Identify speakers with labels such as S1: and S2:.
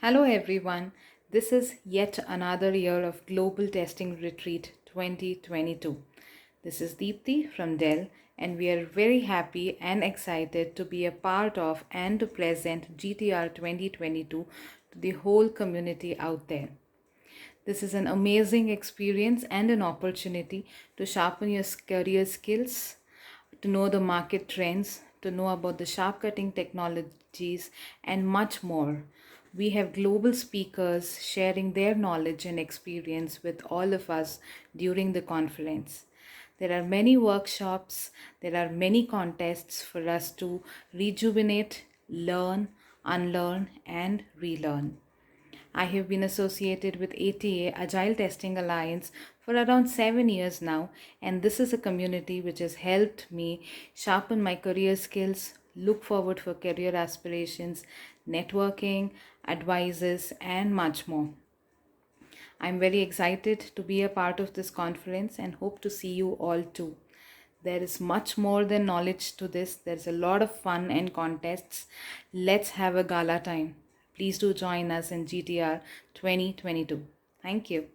S1: Hello everyone. This is yet another year of Global Testing Retreat 2022. This is Deepthi from Dell, and we are very happy and excited to be a part of and to present GTR 2022 to the whole community out there. This is an amazing experience and an opportunity to sharpen your career skills, to know the market trends, to know about the sharp cutting technologies, and much more. We have global speakers sharing their knowledge and experience with all of us during the conference. There are many workshops, there are many contests for us to rejuvenate, learn, unlearn, and relearn. I have been associated with ATA, Agile Testing Alliance, for around 7 years now, and this is a community which has helped me sharpen my career skills, look forward for career aspirations, networking, advices, and much more. I'm very excited to be a part of this conference and hope to see you all too. There is much more than knowledge to this. There's a lot of fun and contests. Let's have a gala time. Please do join us in GTR 2022. Thank you.